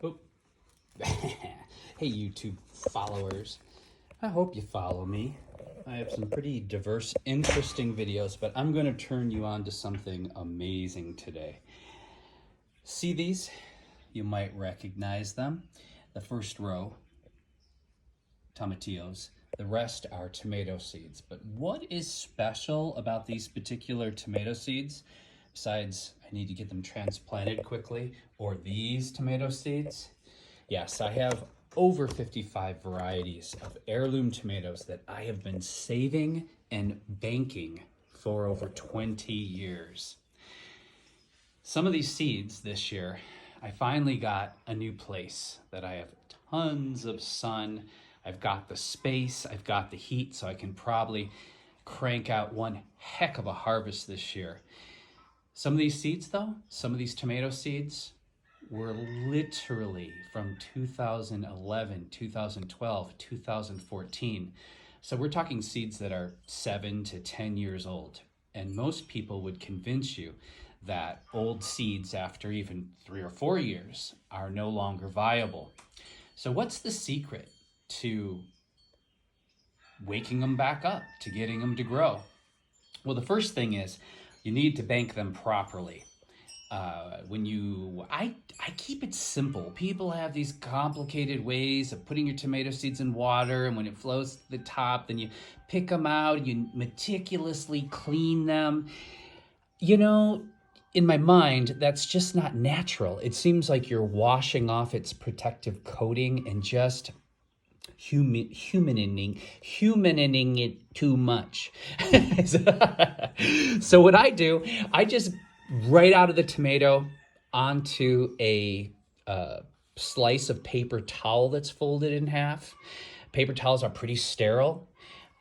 Oh. Hey, YouTube followers. I hope you follow me. I have some pretty diverse, interesting videos, but I'm going to turn you on to something amazing today. See these? You might recognize them. The first row, tomatillos. The rest are tomato seeds. But what is special about these particular tomato seeds, besides I need to get them transplanted quickly, or these tomato seeds? Yes, I have over 55 varieties of heirloom tomatoes that I have been saving and banking for over 20 years. Some of these seeds this year, I finally got a new place that I have tons of sun. I've got the space, I've got the heat, so I can probably crank out one heck of a harvest this year. Some of these seeds though, some of these tomato seeds were literally from 2011, 2012, 2014. So we're talking seeds that are 7 to 10 years old. And most people would convince you that old seeds after even 3 or 4 years are no longer viable. So what's the secret to waking them back up, to getting them to grow? Well, the first thing is you need to bank them properly. I keep it simple. People have these complicated ways of putting your tomato seeds in water, and when it flows to the top, then you pick them out, you meticulously clean them. You know, in my mind, that's just not natural. It seems like you're washing off its protective coating and just humaning it too much. So what I do, I just right out of the tomato onto a slice of paper towel that's folded in half. Paper towels are pretty sterile.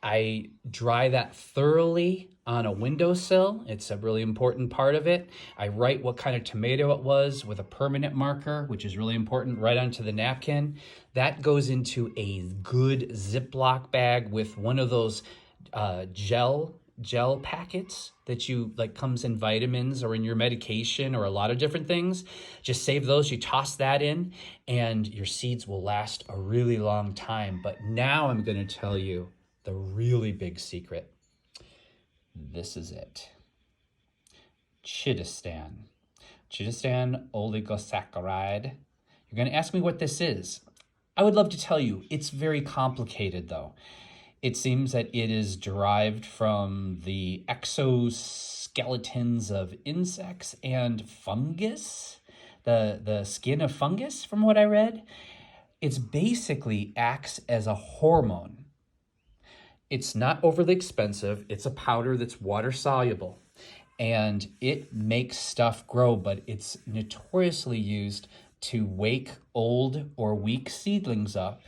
I dry that thoroughly on a windowsill. It's a really important part of it. I write what kind of tomato it was with a permanent marker, which is really important, right onto the napkin. That goes into a good Ziploc bag with one of those gel packets that you like comes in vitamins or in your medication or a lot of different things. Just save those, you toss that in, and your seeds will last a really long time. But now I'm going to tell you the really big secret. This is it. Chittistan oligosaccharide. You're going to ask me what this is. I would love to tell you. It's very complicated though. It seems that it is derived from the exoskeletons of insects and fungus, the skin of fungus from what I read. It's basically acts as a hormone. It's not overly expensive. It's a powder that's water soluble and it makes stuff grow, but it's notoriously used to wake old or weak seedlings up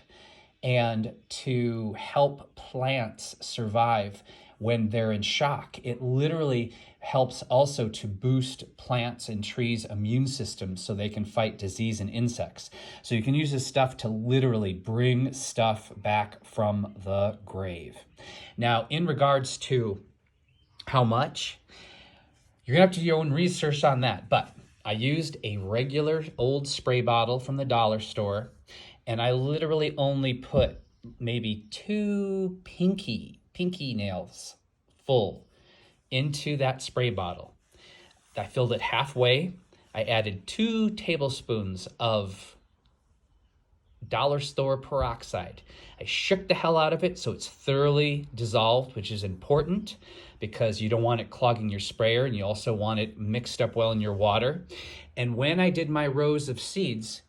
and to help plants survive when they're in shock. It literally helps also to boost plants and trees' immune systems so they can fight disease and insects. So you can use this stuff to literally bring stuff back from the grave. Now, in regards to how much, you're gonna have to do your own research on that, but I used a regular old spray bottle from the dollar store, and I literally only put maybe 2 pinky nails full into that spray bottle. I filled it halfway. I added 2 tablespoons of dollar store peroxide. I shook the hell out of it so it's thoroughly dissolved, which is important because you don't want it clogging your sprayer and you also want it mixed up well in your water. And when I did my rows of seeds,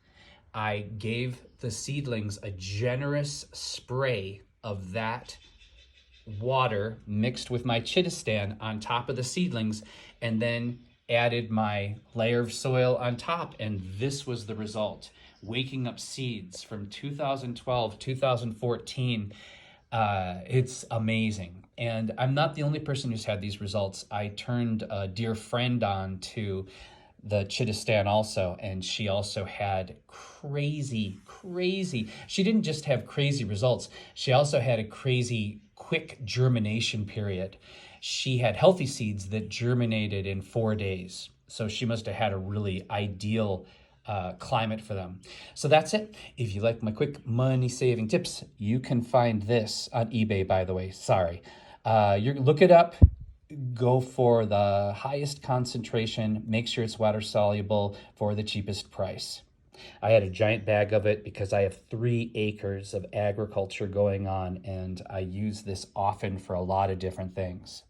I gave the seedlings a generous spray of that water mixed with my chittistan on top of the seedlings, and then added my layer of soil on top, and this was the result. Waking up seeds from 2012, 2014. It's amazing. And I'm not the only person who's had these results. I turned a dear friend on to the chittistan also, and she also had crazy, she didn't just have crazy results, she also had a crazy quick germination period. She had healthy seeds that germinated in 4 days. So she must have had a really ideal climate for them. So that's it. If you like my quick money saving tips, you can find this on eBay, by the way. Sorry. You look it up, go for the highest concentration, make sure it's water soluble for the cheapest price. I had a giant bag of it because I have 3 acres of agriculture going on, and I use this often for a lot of different things.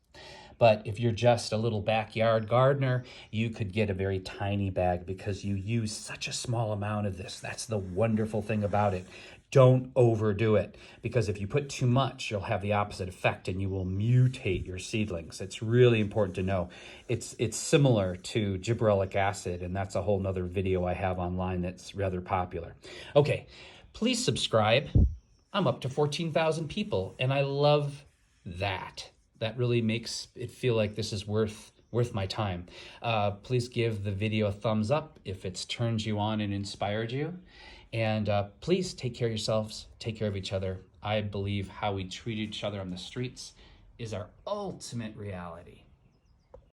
But if you're just a little backyard gardener, you could get a very tiny bag because you use such a small amount of this. That's the wonderful thing about it. Don't overdo it, because if you put too much, you'll have the opposite effect and you will mutate your seedlings. It's really important to know. It's similar to gibberellic acid, and that's a whole nother video I have online that's rather popular. Okay, please subscribe. I'm up to 14,000 people, and I love that. That really makes it feel like this is worth my time. Please give the video a thumbs up if it's turned you on and inspired you. And please take care of yourselves, take care of each other. I believe how we treat each other on the streets is our ultimate reality.